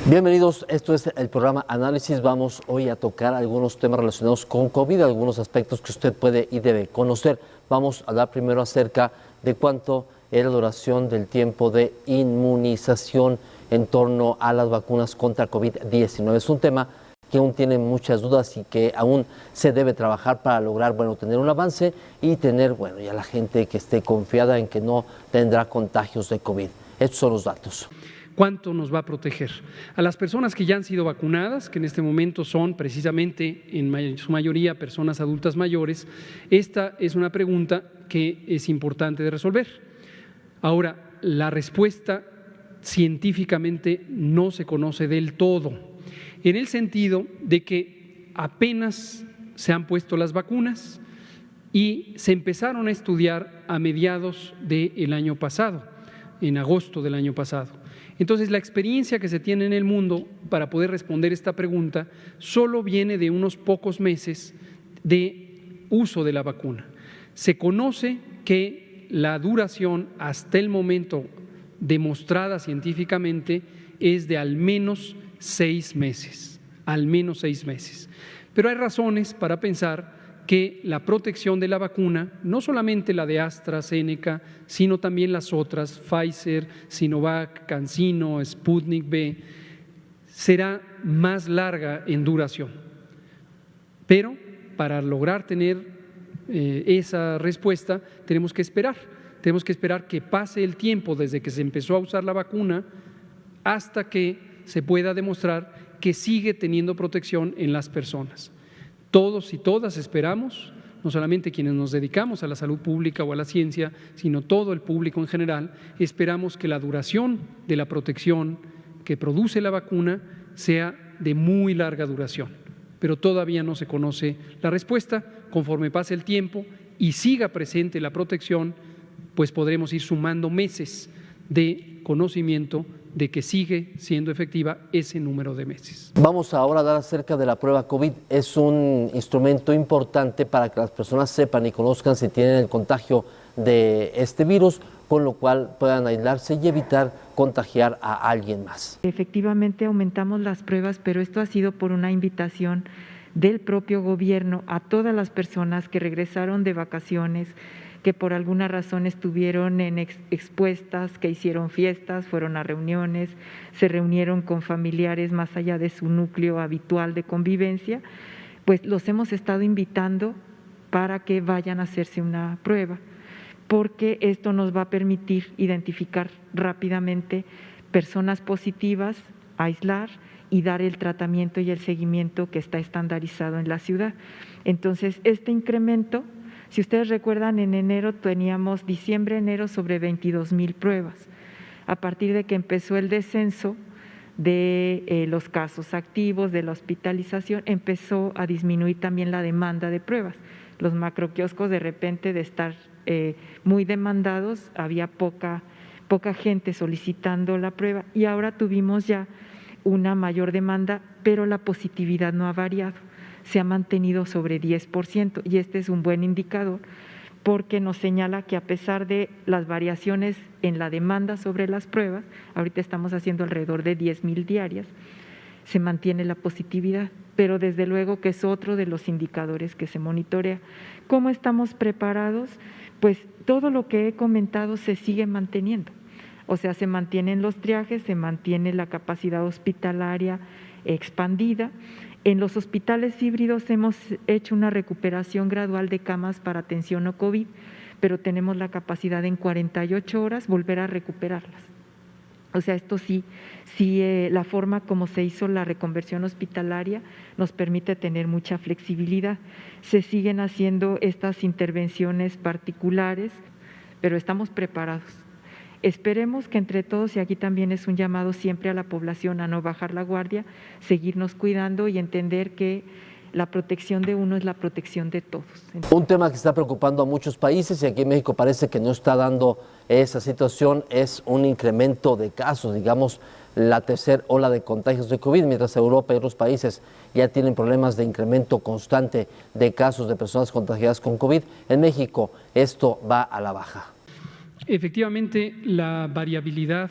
Bienvenidos, esto es el programa Análisis. Vamos hoy a tocar algunos temas relacionados con COVID, algunos aspectos que usted puede y debe conocer. Vamos a hablar primero acerca de cuánto es la duración del tiempo de inmunización en torno a las vacunas contra COVID-19. Es un tema que aún tiene muchas dudas y que aún se debe trabajar para lograr, tener un avance y tener, ya la gente que esté confiada en que no tendrá contagios de COVID. Estos son los datos. ¿Cuánto nos va a proteger? A las personas que ya han sido vacunadas, que en este momento son precisamente en su mayoría personas adultas mayores, esta es una pregunta que es importante de resolver. Ahora, la respuesta científicamente no se conoce del todo, en el sentido de que apenas se han puesto las vacunas y se empezaron a estudiar a mediados del año pasado, en agosto del año pasado. Entonces, la experiencia que se tiene en el mundo para poder responder esta pregunta solo viene de unos pocos meses de uso de la vacuna. Se conoce que la duración hasta el momento demostrada científicamente es de al menos 6 meses, Pero hay razones para pensar que la protección de la vacuna, no solamente la de AstraZeneca, sino también las otras, Pfizer, Sinovac, CanSino, Sputnik V, será más larga en duración. Pero para lograr tener esa respuesta tenemos que esperar que pase el tiempo desde que se empezó a usar la vacuna hasta que se pueda demostrar que sigue teniendo protección en las personas. Todos y todas esperamos, no solamente quienes nos dedicamos a la salud pública o a la ciencia, sino todo el público en general, esperamos que la duración de la protección que produce la vacuna sea de muy larga duración. Pero todavía no se conoce la respuesta. Conforme pase el tiempo y siga presente la protección, pues podremos ir sumando meses de conocimiento de que sigue siendo efectiva ese número de meses. Vamos ahora a hablar acerca de la prueba COVID. Es un instrumento importante para que las personas sepan y conozcan si tienen el contagio de este virus, con lo cual puedan aislarse y evitar contagiar a alguien más. Efectivamente aumentamos las pruebas, pero esto ha sido por una invitación del propio gobierno a todas las personas que regresaron de vacaciones, que por alguna razón estuvieron expuestas, que hicieron fiestas, fueron a reuniones, se reunieron con familiares más allá de su núcleo habitual de convivencia, pues los hemos estado invitando para que vayan a hacerse una prueba, porque esto nos va a permitir identificar rápidamente personas positivas, aislar y dar el tratamiento y el seguimiento que está estandarizado en la ciudad. Entonces, este incremento, si ustedes recuerdan, en enero teníamos diciembre-enero sobre 22,000 pruebas. A partir de que empezó el descenso de los casos activos, de la hospitalización, empezó a disminuir también la demanda de pruebas. Los macroquioscos, de repente, de estar muy demandados, había poca gente solicitando la prueba y ahora tuvimos ya una mayor demanda, pero la positividad no ha variado. Se ha mantenido sobre 10% y este es un buen indicador porque nos señala que a pesar de las variaciones en la demanda sobre las pruebas, ahorita estamos haciendo alrededor de 10,000 diarias, se mantiene la positividad, pero desde luego que es otro de los indicadores que se monitorea. ¿Cómo estamos preparados? Pues todo lo que he comentado se sigue manteniendo, o sea, se mantienen los triajes, se mantiene la capacidad hospitalaria expandida. En los hospitales híbridos hemos hecho una recuperación gradual de camas para atención no COVID, pero tenemos la capacidad en 48 horas volver a recuperarlas. O sea, esto sí, la forma como se hizo la reconversión hospitalaria nos permite tener mucha flexibilidad. Se siguen haciendo estas intervenciones particulares, pero estamos preparados. Esperemos que entre todos, y aquí también es un llamado siempre a la población a no bajar la guardia, seguirnos cuidando y entender que la protección de uno es la protección de todos. Un tema que está preocupando a muchos países y aquí en México parece que no está dando esa situación es un incremento de casos, digamos, la tercera ola de contagios de COVID, mientras Europa y otros países ya tienen problemas de incremento constante de casos de personas contagiadas con COVID. En México esto va a la baja. Efectivamente, la variabilidad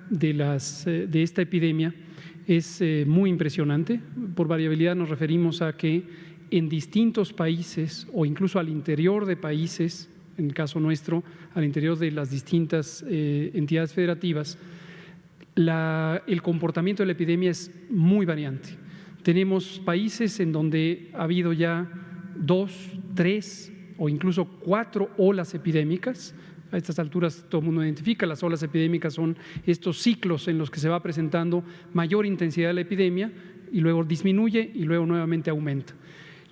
de esta epidemia es muy impresionante. Por variabilidad nos referimos a que en distintos países o incluso al interior de países, en el caso nuestro, al interior de las distintas entidades federativas, el comportamiento de la epidemia es muy variante. Tenemos países en donde ha habido ya 2, 3 o incluso 4 olas epidémicas. A estas alturas todo el mundo identifica, las olas epidémicas son estos ciclos en los que se va presentando mayor intensidad de la epidemia y luego disminuye y luego nuevamente aumenta.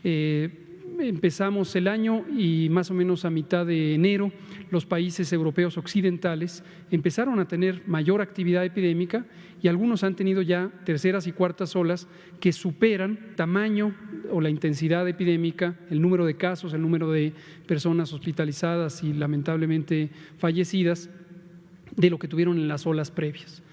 Empezamos el año y más o menos a mitad de enero los países europeos occidentales empezaron a tener mayor actividad epidémica y algunos han tenido ya terceras y cuartas olas que superan tamaño o la intensidad epidémica, el número de casos, el número de personas hospitalizadas y lamentablemente fallecidas de lo que tuvieron en las olas previas.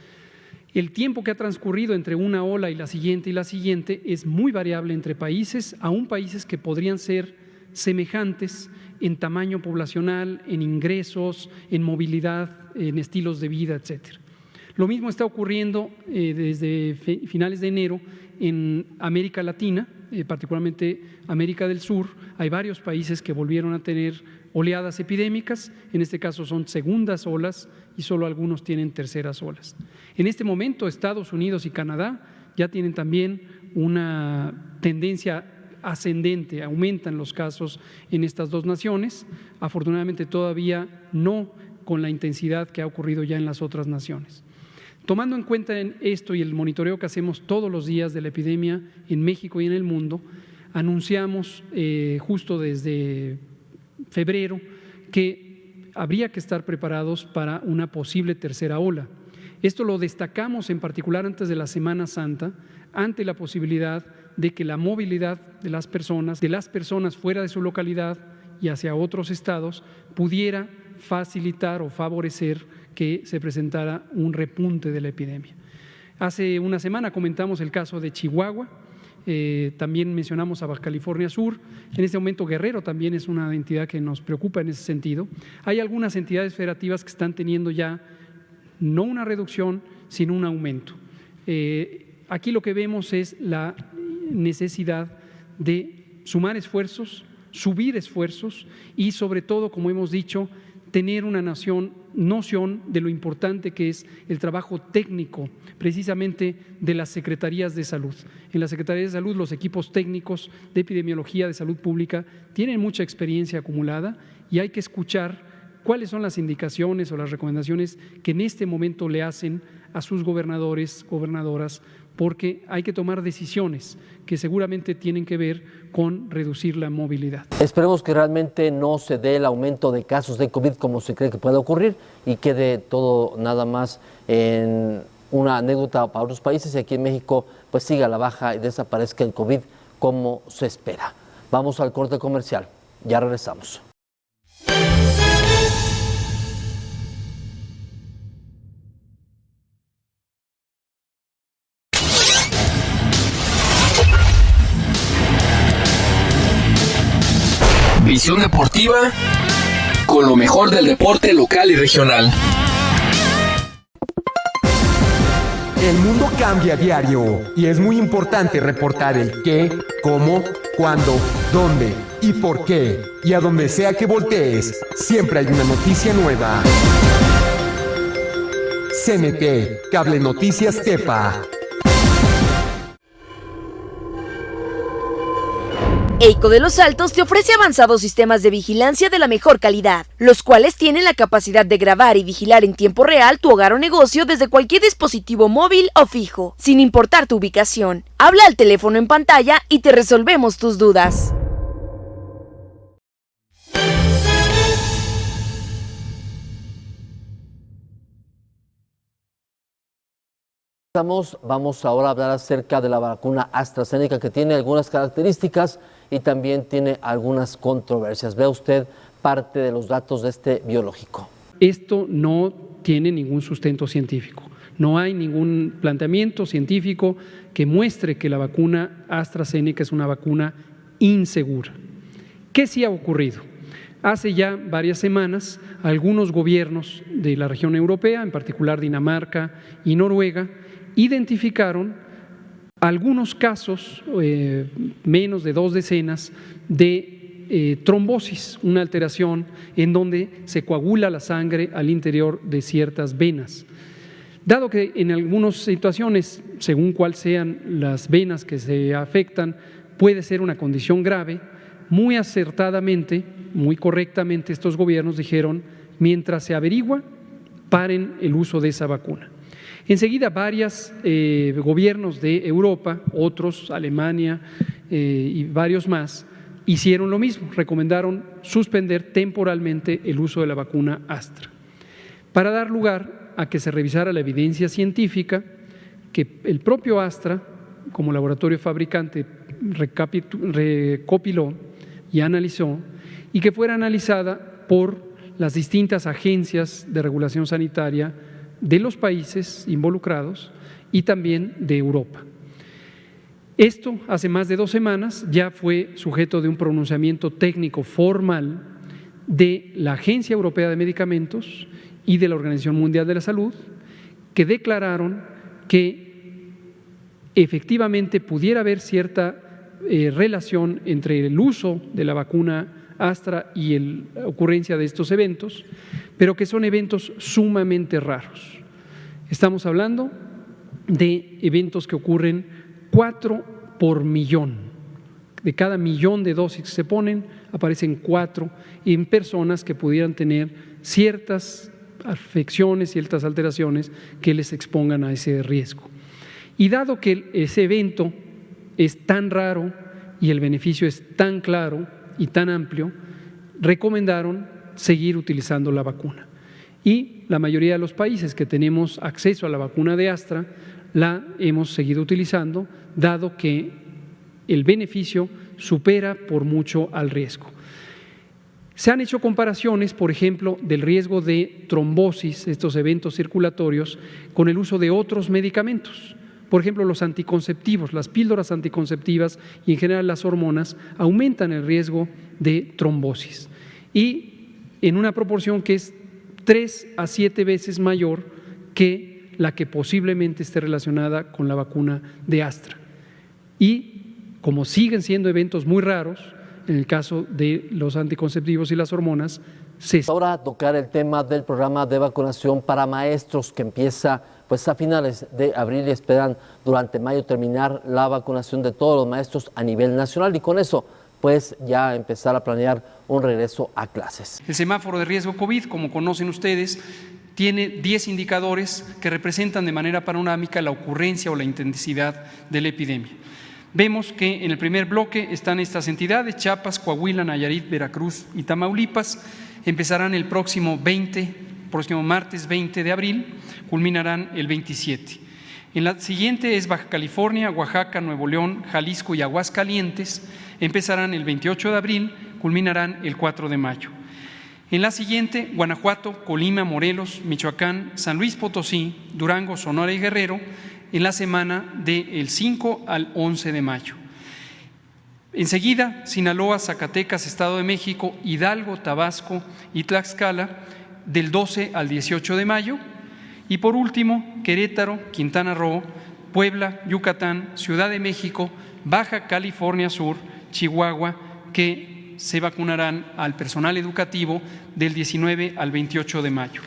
El tiempo que ha transcurrido entre una ola y la siguiente es muy variable entre países, aún países que podrían ser semejantes en tamaño poblacional, en ingresos, en movilidad, en estilos de vida, etcétera. Lo mismo está ocurriendo desde finales de enero en América Latina, particularmente América del Sur. Hay varios países que volvieron a tener oleadas epidémicas, en este caso son segundas olas y solo algunos tienen terceras olas. En este momento Estados Unidos y Canadá ya tienen también una tendencia ascendente, aumentan los casos en estas dos naciones, afortunadamente todavía no con la intensidad que ha ocurrido ya en las otras naciones. Tomando en cuenta esto y el monitoreo que hacemos todos los días de la epidemia en México y en el mundo, anunciamos justo desde febrero que habría que estar preparados para una posible tercera ola. Esto lo destacamos en particular antes de la Semana Santa, ante la posibilidad de que la movilidad de las personas fuera de su localidad y hacia otros estados pudiera facilitar o favorecer que se presentara un repunte de la epidemia. Hace una semana comentamos el caso de Chihuahua, también mencionamos a Baja California Sur, en este momento Guerrero también es una entidad que nos preocupa en ese sentido. Hay algunas entidades federativas que están teniendo ya no una reducción, sino un aumento. Aquí lo que vemos es la necesidad de sumar esfuerzos, subir esfuerzos y sobre todo, como hemos dicho, tener una noción de lo importante que es el trabajo técnico, precisamente de las secretarías de salud. En las secretarías de salud, los equipos técnicos de epidemiología de salud pública tienen mucha experiencia acumulada y hay que escuchar cuáles son las indicaciones o las recomendaciones que en este momento le hacen a sus gobernadores, gobernadoras, porque hay que tomar decisiones que seguramente tienen que ver con reducir la movilidad. Esperemos que realmente no se dé el aumento de casos de COVID como se cree que puede ocurrir y quede todo nada más en una anécdota para otros países y aquí en México pues siga la baja y desaparezca el COVID como se espera. Vamos al corte comercial, ya regresamos. Visión deportiva con lo mejor del deporte local y regional. El mundo cambia a diario y es muy importante reportar el qué, cómo, cuándo, dónde y por qué. Y a donde sea que voltees, siempre hay una noticia nueva. CNT, Cable Noticias Tepa. EICO de Los Altos te ofrece avanzados sistemas de vigilancia de la mejor calidad, los cuales tienen la capacidad de grabar y vigilar en tiempo real tu hogar o negocio desde cualquier dispositivo móvil o fijo, sin importar tu ubicación. Habla al teléfono en pantalla y te resolvemos tus dudas. Vamos ahora a hablar acerca de la vacuna AstraZeneca, que tiene algunas características y también tiene algunas controversias. Vea usted parte de los datos de este biológico. esto no tiene ningún sustento científico. No hay ningún planteamiento científico que muestre que la vacuna AstraZeneca es una vacuna insegura. ¿Qué sí ha ocurrido? Hace ya varias semanas, algunos gobiernos de la región europea, en particular Dinamarca y Noruega, identificaron algunos casos, menos de 2 decenas, de trombosis, una alteración en donde se coagula la sangre al interior de ciertas venas. Dado que en algunas situaciones, según cuáles sean las venas que se afectan, puede ser una condición grave, muy acertadamente, muy correctamente estos gobiernos dijeron, mientras se averigua, paren el uso de esa vacuna. Enseguida varios gobiernos de Europa, otros, Alemania y varios más, hicieron lo mismo, recomendaron suspender temporalmente el uso de la vacuna Astra. Para dar lugar a que se revisara la evidencia científica que el propio Astra, como laboratorio fabricante, recopiló y analizó, y que fuera analizada por las distintas agencias de regulación sanitaria de los países involucrados y también de Europa. Esto, hace más de 2 semanas, ya fue sujeto de un pronunciamiento técnico formal de la Agencia Europea de Medicamentos y de la Organización Mundial de la Salud, que declararon que efectivamente pudiera haber cierta relación entre el uso de la vacuna Astra y la ocurrencia de estos eventos, pero que son eventos sumamente raros. Estamos hablando de eventos que ocurren 4 por millón. De cada millón de dosis que se ponen, aparecen 4 en personas que pudieran tener ciertas afecciones, ciertas alteraciones que les expongan a ese riesgo. Y dado que ese evento es tan raro y el beneficio es tan claro y tan amplio, recomendaron seguir utilizando la vacuna. Y la mayoría de los países que tenemos acceso a la vacuna de Astra la hemos seguido utilizando, dado que el beneficio supera por mucho al riesgo. Se han hecho comparaciones, por ejemplo, del riesgo de trombosis, estos eventos circulatorios, con el uso de otros medicamentos. Por ejemplo, los anticonceptivos, las píldoras anticonceptivas y en general las hormonas aumentan el riesgo de trombosis y en una proporción que es 3 a 7 veces mayor que la que posiblemente esté relacionada con la vacuna de Astra. Y como siguen siendo eventos muy raros, en el caso de los anticonceptivos y las hormonas, Ahora a tocar el tema del programa de vacunación para maestros que empieza pues a finales de abril y esperan durante mayo terminar la vacunación de todos los maestros a nivel nacional y con eso pues ya empezar a planear un regreso a clases. El semáforo de riesgo COVID, como conocen ustedes, tiene 10 indicadores que representan de manera panorámica la ocurrencia o la intensidad de la epidemia. Vemos que en el primer bloque están estas entidades, Chiapas, Coahuila, Nayarit, Veracruz y Tamaulipas. Empezarán el próximo martes 20 de abril, culminarán el 27. En la siguiente es Baja California, Oaxaca, Nuevo León, Jalisco y Aguascalientes. Empezarán el 28 de abril, culminarán el 4 de mayo. En la siguiente, Guanajuato, Colima, Morelos, Michoacán, San Luis Potosí, Durango, Sonora y Guerrero, en la semana del 5 al 11 de mayo. Enseguida, Sinaloa, Zacatecas, Estado de México, Hidalgo, Tabasco y Tlaxcala, del 12 al 18 de mayo. Y por último, Querétaro, Quintana Roo, Puebla, Yucatán, Ciudad de México, Baja California Sur, Chihuahua, que se vacunarán al personal educativo del 19 al 28 de mayo.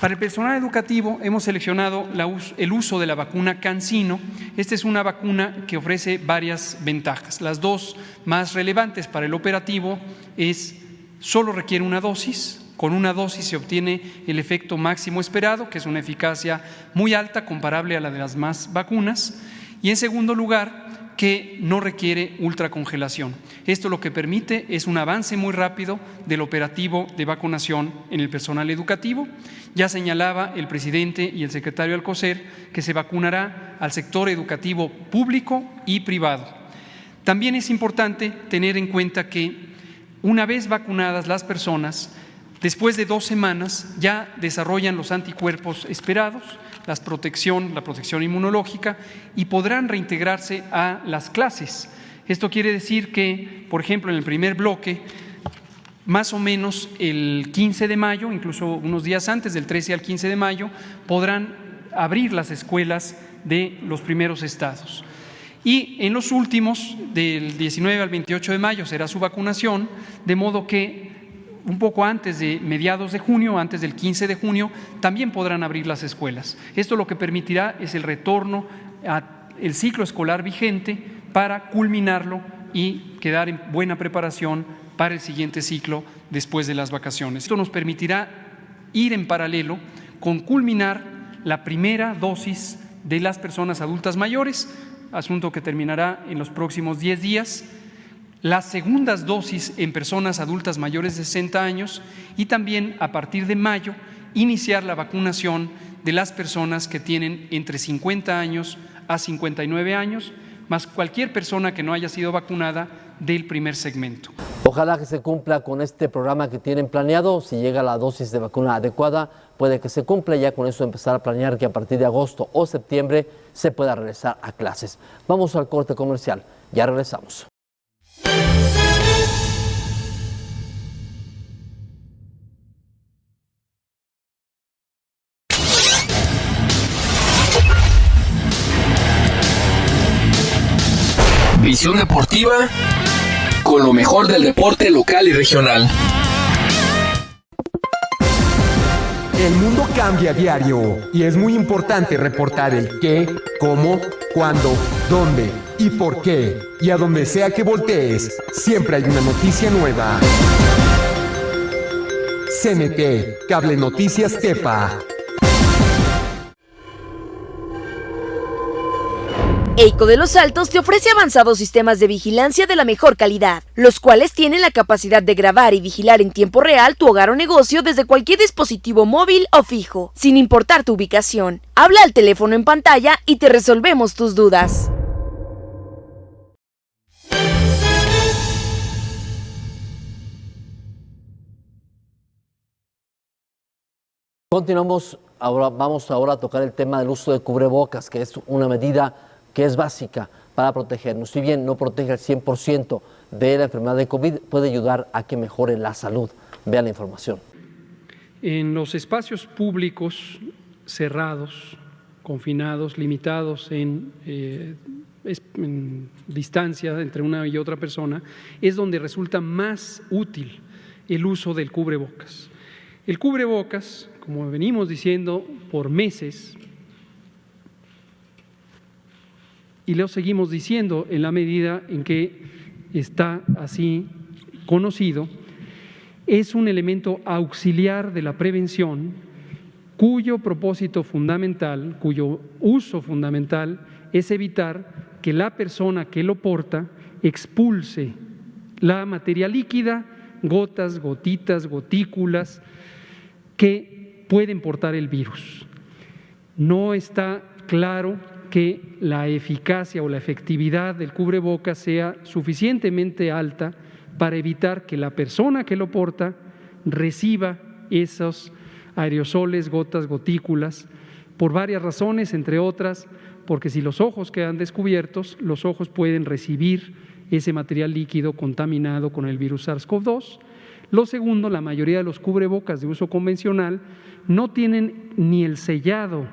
Para el personal educativo hemos seleccionado el uso de la vacuna CanSino. Esta es una vacuna que ofrece varias ventajas. Las 2 más relevantes para el operativo es solo requiere una dosis. Con una dosis se obtiene el efecto máximo esperado, que es una eficacia muy alta, comparable a la de las más vacunas. Y en segundo lugar, que no requiere ultracongelación. Esto lo que permite es un avance muy rápido del operativo de vacunación en el personal educativo. Ya señalaba el presidente y el secretario Alcocer que se vacunará al sector educativo público y privado. También es importante tener en cuenta que una vez vacunadas las personas Después de 2 semanas ya desarrollan los anticuerpos esperados, la protección inmunológica, y podrán reintegrarse a las clases. Esto quiere decir que, por ejemplo, en el primer bloque, más o menos el 15 de mayo, incluso unos días antes, del 13 al 15 de mayo, podrán abrir las escuelas de los primeros estados. Y en los últimos, del 19 al 28 de mayo, será su vacunación, de modo que un poco antes de mediados de junio, antes del 15 de junio, también podrán abrir las escuelas. Esto lo que permitirá es el retorno al ciclo escolar vigente para culminarlo y quedar en buena preparación para el siguiente ciclo después de las vacaciones. Esto nos permitirá ir en paralelo con culminar la primera dosis de las personas adultas mayores, asunto que terminará en los próximos 10 días, las segundas dosis en personas adultas mayores de 60 años y también a partir de mayo iniciar la vacunación de las personas que tienen entre 50 años a 59 años, más cualquier persona que no haya sido vacunada del primer segmento. Ojalá que se cumpla con este programa que tienen planeado. Si llega la dosis de vacuna adecuada, puede que se cumpla, ya con eso empezar a planear que a partir de agosto o septiembre se pueda regresar a clases. Vamos al corte comercial, ya regresamos. Visión deportiva con lo mejor del deporte local y regional. El mundo cambia a diario y es muy importante reportar el qué, cómo, cuándo, dónde y por qué. Y a donde sea que voltees, siempre hay una noticia nueva. CNT, Cable Noticias Tepa. EICO de Los Altos te ofrece avanzados sistemas de vigilancia de la mejor calidad, los cuales tienen la capacidad de grabar y vigilar en tiempo real tu hogar o negocio desde cualquier dispositivo móvil o fijo, sin importar tu ubicación. Habla al teléfono en pantalla y te resolvemos tus dudas. Continuamos, vamos ahora a tocar el tema del uso de cubrebocas, que es una medida que es básica para protegernos. Si bien no protege al 100% de la enfermedad de COVID, puede ayudar a que mejore la salud. Vean la información. En los espacios públicos cerrados, confinados, limitados en distancia entre una y otra persona, es donde resulta más útil el uso del cubrebocas. El cubrebocas, como venimos diciendo por meses, y lo seguimos diciendo en la medida en que está así conocido, es un elemento auxiliar de la prevención cuyo propósito fundamental, cuyo uso fundamental es evitar que la persona que lo porta expulse la materia líquida, gotas, gotitas, gotículas que pueden portar el virus. No está claro que la eficacia o la efectividad del cubrebocas sea suficientemente alta para evitar que la persona que lo porta reciba esos aerosoles, gotas, gotículas, por varias razones, entre otras, porque si los ojos quedan descubiertos, los ojos pueden recibir ese material líquido contaminado con el virus SARS-CoV-2. Lo segundo, la mayoría de los cubrebocas de uso convencional no tienen ni el sellado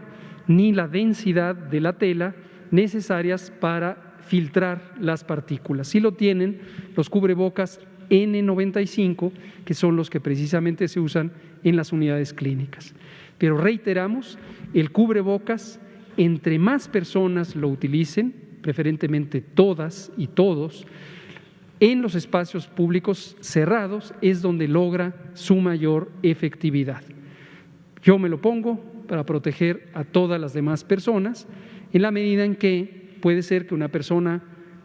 ni la densidad de la tela necesarias para filtrar las partículas. Sí lo tienen los cubrebocas N95, que son los que precisamente se usan en las unidades clínicas. Pero reiteramos, el cubrebocas, entre más personas lo utilicen, preferentemente todas y todos, en los espacios públicos cerrados es donde logra su mayor efectividad. Yo me lo pongo para proteger a todas las demás personas, en la medida en que puede ser que una persona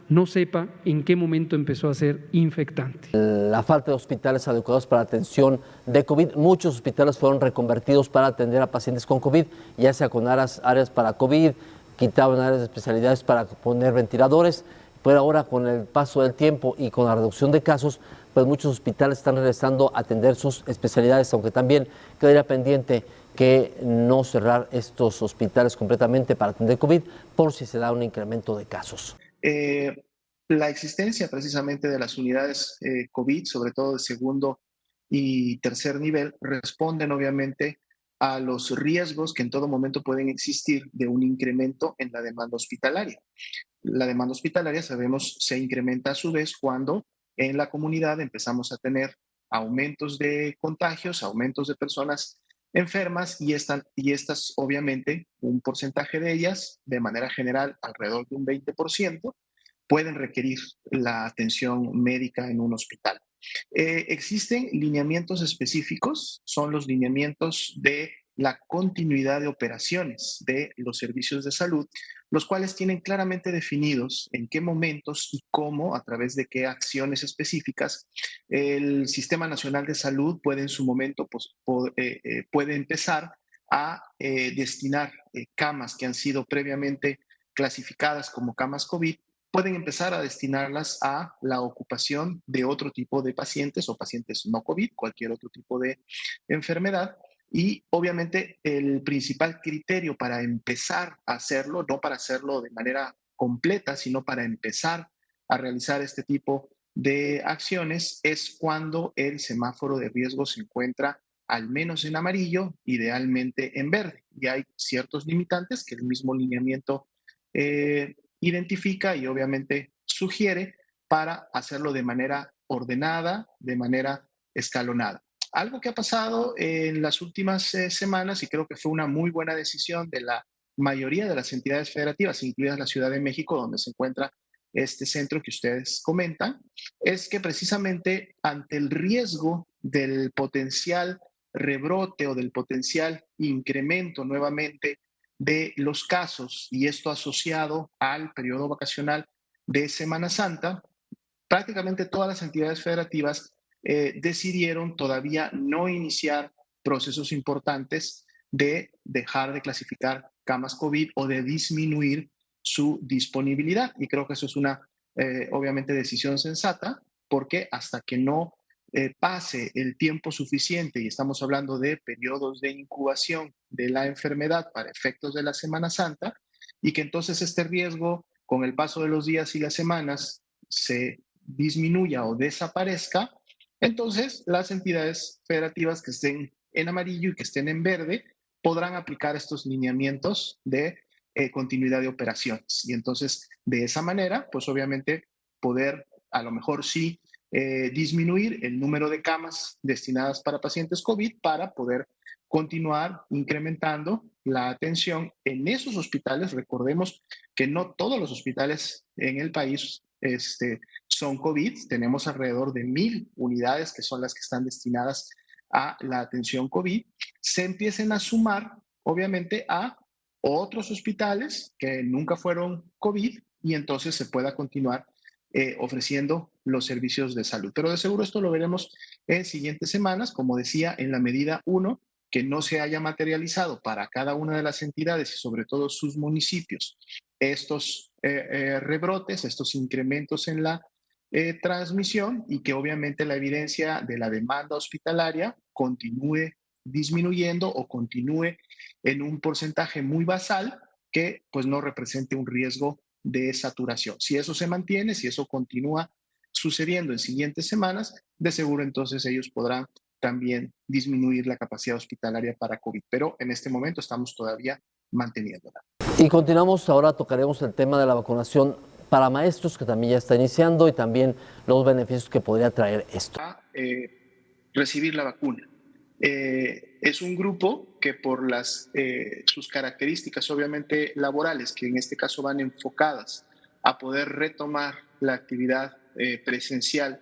no sepa en qué momento empezó a ser infectante. La falta de hospitales adecuados para atención de COVID. Muchos hospitales fueron reconvertidos para atender a pacientes con COVID, ya sea con áreas para COVID, quitaban áreas de especialidades para poner ventiladores, pero ahora con el paso del tiempo y con la reducción de casos, pues muchos hospitales están regresando a atender sus especialidades, aunque también quedaría pendiente que no cerrar estos hospitales completamente para atender COVID por si se da un incremento de casos. La existencia precisamente de las unidades COVID, sobre todo de segundo y tercer nivel, responden obviamente a los riesgos que en todo momento pueden existir de un incremento en la demanda hospitalaria. La demanda hospitalaria, sabemos, se incrementa a su vez cuando en la comunidad empezamos a tener aumentos de contagios, aumentos de personas enfermas y estas obviamente, un porcentaje de ellas, de manera general alrededor de un 20%, pueden requerir la atención médica en un hospital. Existen lineamientos específicos, son los lineamientos de la continuidad de operaciones de los servicios de salud, los cuales tienen claramente definidos en qué momentos y cómo, a través de qué acciones específicas, el Sistema Nacional de Salud puede en su momento puede empezar a destinar camas que han sido previamente clasificadas como camas COVID, pueden empezar a destinarlas a la ocupación de otro tipo de pacientes o pacientes no COVID, cualquier otro tipo de enfermedad. Y obviamente el principal criterio para empezar a hacerlo, no para hacerlo de manera completa, sino para empezar a realizar este tipo de acciones, es cuando el semáforo de riesgo se encuentra al menos en amarillo, idealmente en verde. Y hay ciertos limitantes que el mismo lineamiento identifica y obviamente sugiere para hacerlo de manera ordenada, de manera escalonada. Algo que ha pasado en las últimas semanas y creo que fue una muy buena decisión de la mayoría de las entidades federativas, incluida la Ciudad de México, donde se encuentra este centro que ustedes comentan, es que precisamente ante el riesgo del potencial rebrote o del potencial incremento nuevamente de los casos y esto asociado al periodo vacacional de Semana Santa, prácticamente todas las entidades federativas decidieron todavía no iniciar procesos importantes de dejar de clasificar camas COVID o de disminuir su disponibilidad. Y creo que eso es una, obviamente, decisión sensata, porque hasta que no pase el tiempo suficiente, y estamos hablando de periodos de incubación de la enfermedad para efectos de la Semana Santa, y que entonces este riesgo, con el paso de los días y las semanas, se disminuya o desaparezca, entonces las entidades federativas que estén en amarillo y que estén en verde podrán aplicar estos lineamientos de continuidad de operaciones. Y entonces, de esa manera, pues obviamente poder a lo mejor sí disminuir el número de camas destinadas para pacientes COVID para poder continuar incrementando la atención en esos hospitales. Recordemos que no todos los hospitales en el país son COVID. Tenemos alrededor de 1,000 unidades que son las que están destinadas a la atención COVID. Se empiecen a sumar, obviamente, a otros hospitales que nunca fueron COVID y entonces se pueda continuar ofreciendo los servicios de salud. Pero de seguro esto lo veremos en siguientes semanas, como decía, en la medida 1, que no se haya materializado para cada una de las entidades y sobre todo sus municipios estos rebrotes, estos incrementos en la transmisión y que obviamente la evidencia de la demanda hospitalaria continúe disminuyendo o continúe en un porcentaje muy basal que pues no represente un riesgo de saturación. Si eso se mantiene, si eso continúa sucediendo en siguientes semanas, de seguro entonces ellos podrán también disminuir la capacidad hospitalaria para COVID, pero en este momento estamos todavía manteniéndola. Y continuamos, ahora tocaremos el tema de la vacunación para maestros, que también ya está iniciando, y también los beneficios que podría traer esto. Recibir la vacuna. Es un grupo que por sus características obviamente laborales, que en este caso van enfocadas a poder retomar la actividad presencial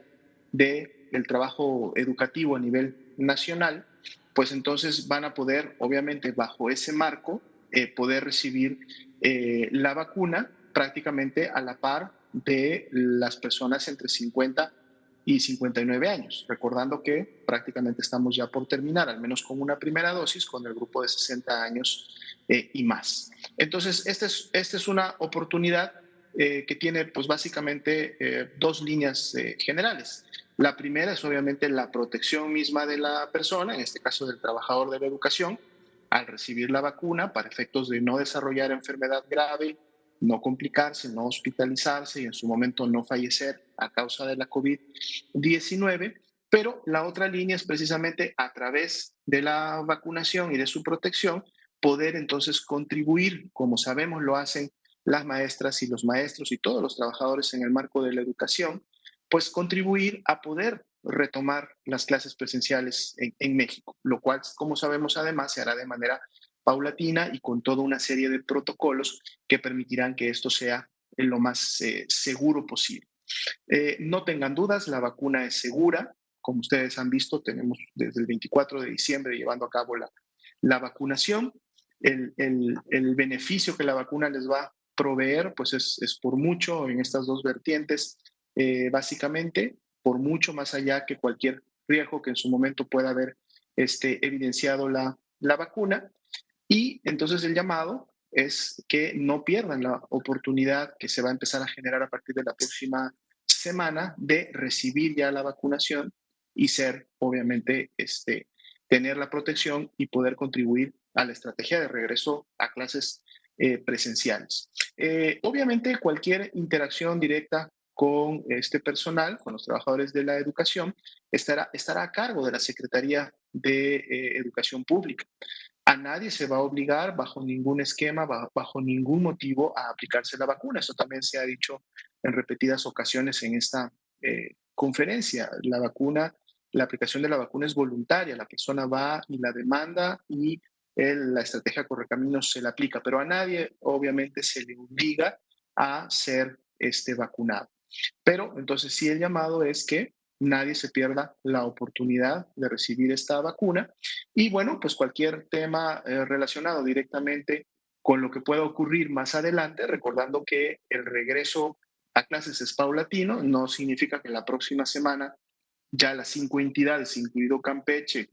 del trabajo educativo a nivel nacional, pues entonces van a poder, obviamente bajo ese marco, poder recibir la vacuna prácticamente a la par de las personas entre 50 y 59 años, recordando que prácticamente estamos ya por terminar, al menos con una primera dosis, con el grupo de 60 años y más. Entonces, esta es una oportunidad que tiene pues básicamente dos líneas generales. La primera es obviamente la protección misma de la persona, en este caso del trabajador de la educación, al recibir la vacuna para efectos de no desarrollar enfermedad grave, no complicarse, no hospitalizarse y en su momento no fallecer a causa de la COVID-19. Pero la otra línea es precisamente a través de la vacunación y de su protección, poder entonces contribuir, como sabemos lo hacen las maestras y los maestros y todos los trabajadores en el marco de la educación, pues contribuir a poder retomar las clases presenciales en México, lo cual, como sabemos, además se hará de manera paulatina y con toda una serie de protocolos que permitirán que esto sea lo más seguro posible. No tengan dudas, la vacuna es segura. Como ustedes han visto, tenemos desde el 24 de diciembre llevando a cabo la vacunación. El beneficio que la vacuna les va a proveer, pues es por mucho en estas dos vertientes, básicamente, por mucho más allá que cualquier riesgo que en su momento pueda haber evidenciado la vacuna. Y entonces el llamado es que no pierdan la oportunidad que se va a empezar a generar a partir de la próxima semana de recibir ya la vacunación y ser, obviamente, tener la protección y poder contribuir a la estrategia de regreso a clases presenciales. Obviamente, cualquier interacción directa con este personal, con los trabajadores de la educación, estará a cargo de la Secretaría de Educación Pública. A nadie se va a obligar bajo ningún esquema, bajo ningún motivo a aplicarse la vacuna. Eso también se ha dicho en repetidas ocasiones en esta conferencia. La aplicación de la vacuna es voluntaria. La persona va y la demanda y la estrategia Correcaminos se la aplica, pero a nadie obviamente se le obliga a ser vacunado. Pero entonces sí, el llamado es que nadie se pierda la oportunidad de recibir esta vacuna. Y bueno, pues cualquier tema relacionado directamente con lo que pueda ocurrir más adelante, recordando que el regreso a clases es paulatino, no significa que la próxima semana ya las 5 entidades, incluido Campeche,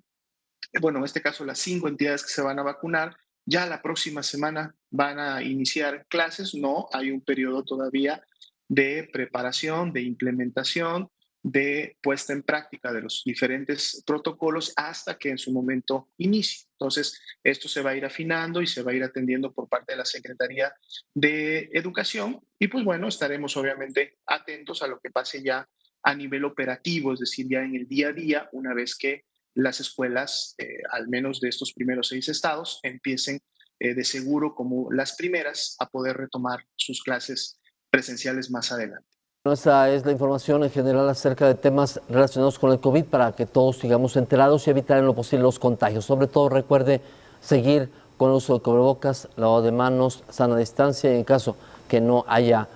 bueno, en este caso las 5 entidades que se van a vacunar, ya la próxima semana van a iniciar clases. No, hay un periodo todavía de preparación, de implementación, de puesta en práctica de los diferentes protocolos hasta que en su momento inicie. Entonces, esto se va a ir afinando y se va a ir atendiendo por parte de la Secretaría de Educación y pues bueno, estaremos obviamente atentos a lo que pase ya a nivel operativo, es decir, ya en el día a día, una vez que las escuelas, al menos de estos primeros 6 estados, empiecen de seguro como las primeras a poder retomar sus clases presenciales más adelante. Esa es la información en general acerca de temas relacionados con el COVID para que todos sigamos enterados y evitar en lo posible los contagios. Sobre todo recuerde seguir con el uso de cubrebocas, lavado de manos, sana distancia y en caso que no haya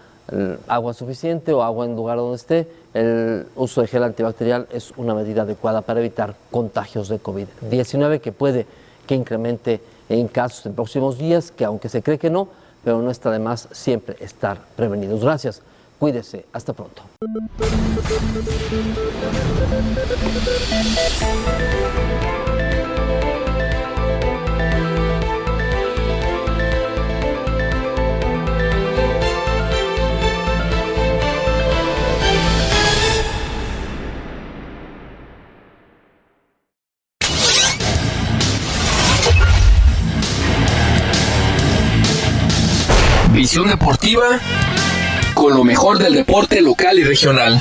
agua suficiente o agua en el lugar donde esté, el uso de gel antibacterial es una medida adecuada para evitar contagios de COVID-19 que puede que incremente en casos en próximos días, que aunque se cree que no, pero no está de más siempre estar prevenidos. Gracias, cuídese, hasta pronto. Visión deportiva con lo mejor del deporte local y regional.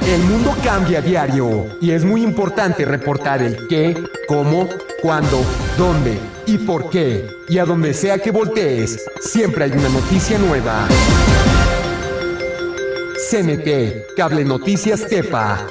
El mundo cambia a diario y es muy importante reportar el qué, cómo, cuándo, dónde y por qué. Y a donde sea que voltees, siempre hay una noticia nueva. CNT, Cable Noticias Tepa.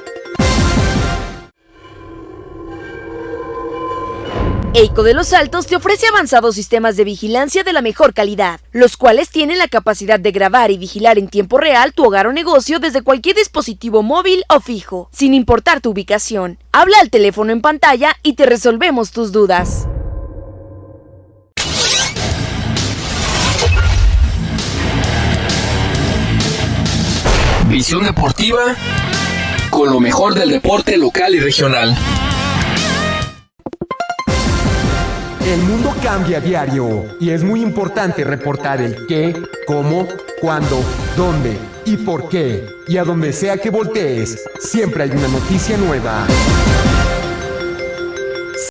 EICO de Los Altos te ofrece avanzados sistemas de vigilancia de la mejor calidad, los cuales tienen la capacidad de grabar y vigilar en tiempo real tu hogar o negocio desde cualquier dispositivo móvil o fijo, sin importar tu ubicación. Habla al teléfono en pantalla y te resolvemos tus dudas. Visión deportiva con lo mejor del deporte local y regional. El mundo cambia a diario y es muy importante reportar el qué, cómo, cuándo, dónde y por qué. Y a donde sea que voltees, siempre hay una noticia nueva.